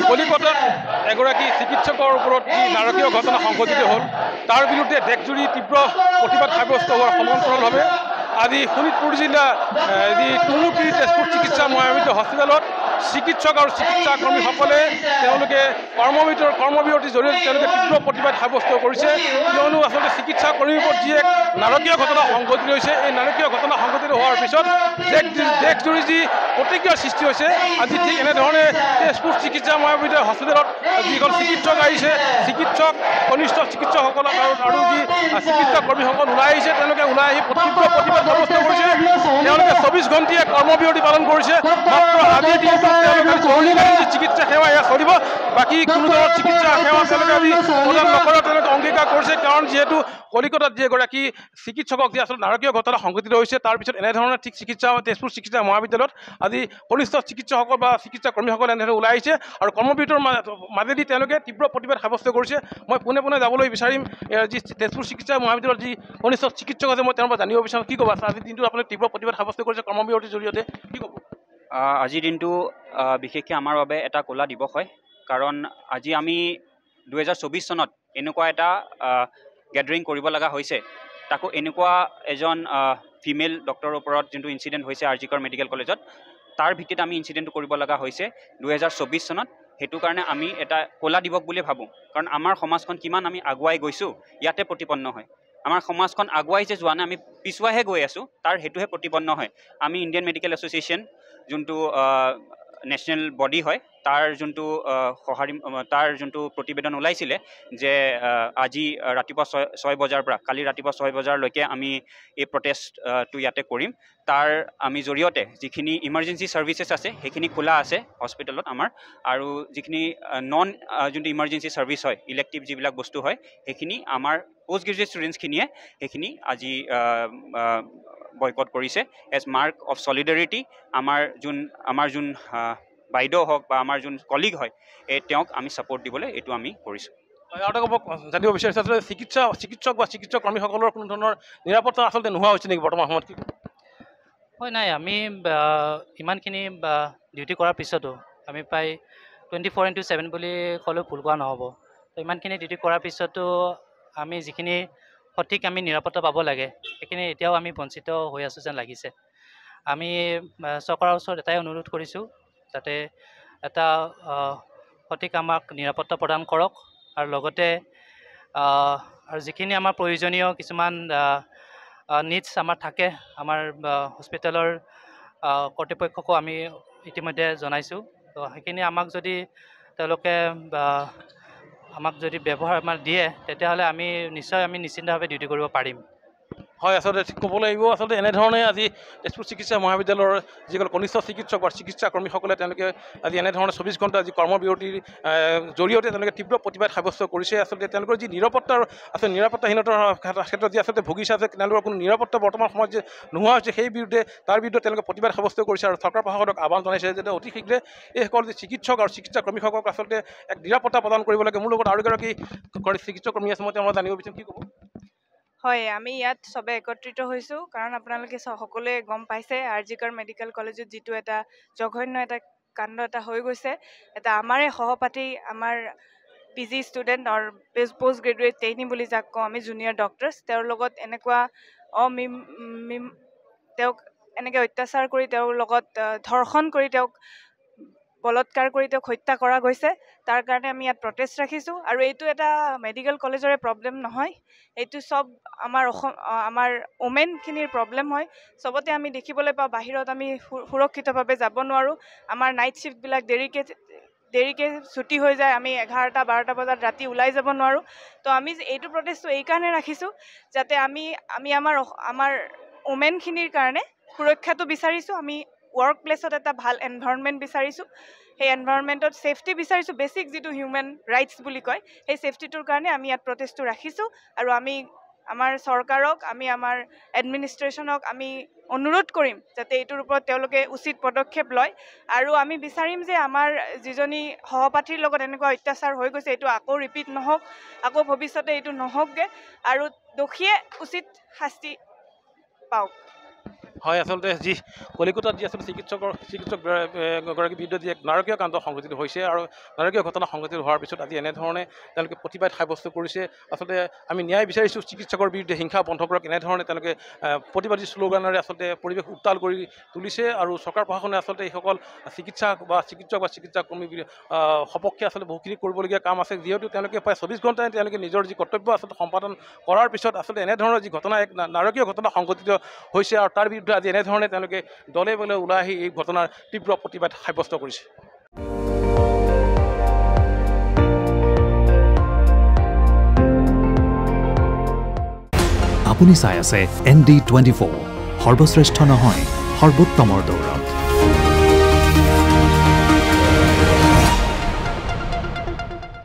কলিকতাত এগৰাকী চিকিৎসকৰ ওপৰত যি নাৰকীয় ঘটনা সংঘটিত হ'ল তাৰ বিৰুদ্ধে দেশজুৰি তীব্ৰ প্ৰতিবাদ সাব্যস্ত হোৱাৰ সমান্তৰালভাৱে আজি শোণিতপুৰ জিলা যি টুমুকি তেজপুৰ চিকিৎসা মহাবিদ্যালয় হস্পিটেলত চিকিৎসক আৰু চিকিৎসা কৰ্মীসকলে তেওঁলোকে কৰ্মবিৰতিৰ জৰিয়তে তেওঁলোকে তীব্ৰ প্ৰতিবাদ সাব্যস্ত কৰিছে কিয়নো আচলতে চিকিৎসা কৰ্মীৰ ওপৰত যি এক নাৰকীয় ঘটনা সংঘটিত হৈছে এই নাৰকীয় ঘটনা সংঘটিত হোৱাৰ পিছত দেশজুৰি যি প্ৰতিক্ৰিয়াৰ সৃষ্টি হৈছে আজি ঠিক এনেধৰণে তেজপুৰ চিকিৎসা মহাবিদ্যালয় হস্পিটেলত যিখন চিকিৎসক আহিছে চিকিৎসক কনিষ্ঠ চিকিৎসকসকলক আৰু যি চিকিৎসা কৰ্মীসকল ওলাই আহিছে তেওঁলোকে ওলাই আহি তীব্ৰ প্ৰতিবাদ সাব্যস্ত কৰিছে তেওঁলোকে 24 ঘণ্টীয়া কৰ্মবিৰতি পালন কৰিছে মাত্ৰ আজিৰ দিনটোত তেওঁলোকে চিকিৎসা সেৱা এয়া চলিব বাকী কোনো ধৰণৰ চিকিৎসা সেৱা তেওঁলোকে আজি প্ৰদান নকৰাৰ তেওঁলোকে অংগীকাৰ কৰিছে কাৰণ যিহেতু কলিকতাত যি এগৰাকী চিকিৎসকক যি আচলতে নাৰকীয় ঘটনা সংঘটিত হৈছে তাৰ পিছত এনেধৰণৰ ঠিক তেজপুৰ চিকিৎসা মহাবিদ্যালয়ত আজি কনিষ্ঠ চিকিৎসকসকল বা চিকিৎসা কৰ্মীসকলে এনেধৰণে ওলাই আহিছে আৰু কৰ্মবিৰতিৰ মাজেদি তেওঁলোকে তীব্ৰ প্ৰতিবাদ সাব্যস্ত কৰিছে মই পোনে পোনে যাবলৈ বিচাৰিম যি তেজপুৰ চিকিৎসা মহাবিদ্যালয়ৰ যি কনিষ্ঠ চিকিৎসক আছে মই তেওঁৰ পৰা জানিব বিচাৰোঁ কি ক'ব আজিৰ দিনটো আপুনি তীব্ৰ প্ৰতিবাদ সাব্যস্ত কৰিছে কৰ্মবিৰতিৰ জৰিয়তে কি ক'ব আজিৰ দিনটো বিশেষকৈ আমাৰ বাবে এটা ক'লা দিৱস হয় কাৰণ আজি আমি 2024 চনত এনেকুৱা এটা গেডাৰিং কৰিব লগা হৈছে তাকো এনেকুৱা এজন ফিমেল ডক্টৰৰ ওপৰত যোনটো ইনচিডেণ্ট হৈছে আৰজিকৰ মেডিকেল কলেজত তাৰ ভিত্তিত আমি ইনচিডেণ্টটো কৰিব লগা হৈছে 2024 চনত সেইটো কাৰণে আমি এটা ক'লা দিৱস বুলি ভাবোঁ কাৰণ আমাৰ সমাজখন কিমান আমি আগুৱাই গৈছোঁ ইয়াতে প্ৰতিপন্ন হয় আমাৰ সমাজখন আগুৱাই যে যোৱা নাই আমি পিছুৱাইহে গৈ আছোঁ তাৰ সেইটোহে প্ৰতিপন্ন হয় আমি ইণ্ডিয়ান মেডিকেল এছ'চিয়েশ্যন যোনটো নেশ্যনেল বডি হয় তাৰ যোনটো প্ৰতিবেদন ওলাইছিলে যে আজি ৰাতিপুৱা 6 বজাৰ পৰা কালি ৰাতিপুৱা 6 বজালৈকে আমি এই প্ৰটেষ্টটো ইয়াতে কৰিম তাৰ আমি জৰিয়তে যিখিনি ইমাৰ্জেঞ্চি ছাৰ্ভিচেছ আছে সেইখিনি খোলা আছে হস্পিটেলত আমাৰ আৰু যিখিনি যোনটো ইমাৰ্জেঞ্চি ছাৰ্ভিচ হয় ইলেক্টিভ যিবিলাক বস্তু হয় সেইখিনি আমাৰ পোষ্ট গ্ৰেজুৱেট ষ্টুডেণ্টছখিনিয়ে সেইখিনি আজি বয়কট কৰিছে এজ মাৰ্ক অফ ছলিডাৰিটি আমাৰ যোন বাইদেউ হওক বা আমাৰ যোন কলিগ হয় তেওঁক আমি ছাপৰ্ট দিবলৈ এইটো আমি কৰিছোঁ আৰু এটা ক'ব জানিব বিচাৰিছোঁ আচলতে চিকিৎসক বা চিকিৎসা কৰ্মীসকলৰ কোনো ধৰণৰ নিৰাপত্তা আচলতে নোহোৱা হৈছে নেকি বৰ্তমান সময়ত কি হয় নাই আমি ইমানখিনি ডিউটি কৰাৰ পিছতো আমি প্ৰায় 24/7 বুলি ক'লেও ভুল কোৱা নহ'ব তো ইমানখিনি ডিউটি কৰাৰ পিছতো আমি যিখিনি সঠিক আমি নিৰাপত্তা পাব লাগে সেইখিনি এতিয়াও আমি বঞ্চিত হৈ আছোঁ যেন লাগিছে আমি চৰকাৰৰ ওচৰত এটাই অনুৰোধ কৰিছোঁ যাতে এটা সঠিক আমাক নিৰাপত্তা প্ৰদান কৰক আৰু লগতে আৰু যিখিনি আমাৰ প্ৰয়োজনীয় কিছুমান নিডছ আমাৰ থাকে আমাৰ হস্পিটেলৰ কৰ্তৃপক্ষকো আমি ইতিমধ্যে জনাইছোঁ তো সেইখিনি আমাক যদি তেওঁলোকে আমাক যদি ব্যৱহাৰ আমাৰ দিয়ে তেতিয়াহ'লে আমি নিশ্চয় নিশ্চিন্তভাৱে ডিউটি কৰিব পাৰিম হয় আচলতে ক'ব লাগিব আচলতে এনেধৰণে আজি তেজপুৰ চিকিৎসা মহাবিদ্যালয়ৰ যিসকল কনিষ্ঠ চিকিৎসক বা চিকিৎসা কৰ্মীসকলে তেওঁলোকে আজি এনেধৰণে 24 ঘণ্টা যি কৰ্মবিৰতিৰ জৰিয়তে তেওঁলোকে তীব্ৰ প্ৰতিবাদ সাব্যস্ত কৰিছে আচলতে তেওঁলোকৰ যি নিৰাপত্তাৰ আচলতে নিৰাপত্তাহীনতাৰ ক্ষেত্ৰত যি আচলতে ভুগিছে আছে তেওঁলোকৰ কোনো নিৰাপত্তা বৰ্তমান সময়ত যে নোহোৱা হৈছে সেই বিৰুদ্ধে তাৰ বিৰুদ্ধে তেওঁলোকে প্ৰতিবাদ সাব্যস্ত কৰিছে আৰু চৰকাৰ প্ৰশাসনক আহ্বান জনাইছে যে অতি শীঘ্ৰে এইসকল যি চিকিৎসক আৰু চিকিৎসা কৰ্মীসকলক আচলতে এক নিৰাপত্তা প্ৰদান কৰিব লাগে মোৰ লগত আৰু এগৰাকী চিকিৎসক কৰ্মী আছে মই তেওঁ জানিব বিচাৰিম কি ক'ব হয় আমি ইয়াত সবে একত্ৰিত হৈছোঁ কাৰণ আপোনালোকে সকলোৱে গম পাইছে আৰজিকৰ মেডিকেল কলেজত যিটো এটা জঘন্য এটা কাণ্ড এটা হৈ গৈছে এটা আমাৰে সহপাঠী আমাৰ PG ষ্টুডেণ্ট আৰু পোষ্ট গ্ৰেজুৱেট ট্ৰেইনি বুলি যাক কওঁ আমি জুনিয়ৰ ডক্টৰ্ছ তেওঁৰ লগত এনেকুৱা তেওঁক এনেকৈ অত্যাচাৰ কৰি তেওঁৰ লগত ধৰ্ষণ কৰি তেওঁক বলৎকাৰ কৰি তেওঁক হত্যা কৰা গৈছে তাৰ কাৰণে আমি ইয়াত প্ৰটেষ্ট ৰাখিছোঁ আৰু এইটো এটা মেডিকেল কলেজৰে প্ৰব্লেম নহয় এইটো চব আমাৰ ওমেনখিনিৰ প্ৰব্লেম হয় চবতে আমি দেখিবলৈ পাওঁ বাহিৰত আমি সুৰক্ষিতভাৱে যাব নোৱাৰোঁ আমাৰ নাইট শ্বিফ্টবিলাক দেৰিকৈ ছুটি হৈ যায় আমি 11-12 বজাত ৰাতি ওলাই যাব নোৱাৰোঁ তো আমি এইটো প্ৰটেষ্টটো এইকাৰণে ৰাখিছোঁ যাতে আমি আমাৰ ওমেনখিনিৰ কাৰণে সুৰক্ষাটো বিচাৰিছোঁ আমি ৱৰ্ক প্লেছত এটা ভাল এনভাইৰনমেণ্ট বিচাৰিছোঁ সেই এনভাইৰনমেণ্টত ছেফটি বিচাৰিছোঁ বেছিক যিটো হিউমেন ৰাইটছ বুলি কয় সেই ছেফটিটোৰ কাৰণে আমি ইয়াত প্ৰটেষ্টটো ৰাখিছোঁ আৰু আমি আমাৰ চৰকাৰক আমি আমাৰ এডমিনিষ্ট্ৰেশ্যনক আমি অনুৰোধ কৰিম যাতে এইটোৰ ওপৰত তেওঁলোকে উচিত পদক্ষেপ লয় আৰু আমি বিচাৰিম যে আমাৰ যিজনী সহপাঠীৰ লগত এনেকুৱা অত্যাচাৰ হৈ গৈছে এইটো আকৌ ৰিপিট নহওক আকৌ ভৱিষ্যতে এইটো নহওকগৈ আৰু দোষীয়ে উচিত শাস্তি পাওক হয় আচলতে যি কলিকতাত যি আচলতে চিকিৎসক গৰাকীৰ বিৰুদ্ধে যি এক নাৰকীয় কাণ্ড সংঘটিত হৈছে আৰু নাৰকীয় ঘটনা সংঘটিত হোৱাৰ পিছত আজি এনেধৰণে তেওঁলোকে প্ৰতিবাদ সাব্যস্ত কৰিছে আচলতে আমি ন্যায় বিচাৰিছোঁ চিকিৎসকৰ বিৰুদ্ধে হিংসা বন্ধ কৰক এনেধৰণে তেওঁলোকে প্ৰতিবাদী শ্লোগানেৰে আচলতে পৰিৱেশ উত্তাল কৰি তুলিছে আৰু চৰকাৰ প্ৰশাসনে আচলতে এইসকল চিকিৎসক বা চিকিৎসাকৰ্মীৰ সপক্ষে আচলতে বহুখিনি কৰিবলগীয়া কাম আছে যিহেতু তেওঁলোকে প্ৰায় 24 ঘণ্টাই তেওঁলোকে নিজৰ যি কৰ্তব্য আচলতে সম্পাদন কৰাৰ পিছত আচলতে এনেধৰণৰ যি ঘটনা এক নাৰকীয় ঘটনা সংঘটিত হৈছে আৰু তাৰ বিৰুদ্ধে আজি এনেধৰণে তেওঁলোকে দলে বলে ওলাই আহি এই ঘটনাৰ তীব্ৰ প্ৰতিবাদ সাব্যস্ত কৰিছে আপুনি চাই আছে ND24 সৰ্বশ্ৰেষ্ঠ নহয় সৰ্বোত্তমৰ দৌৰ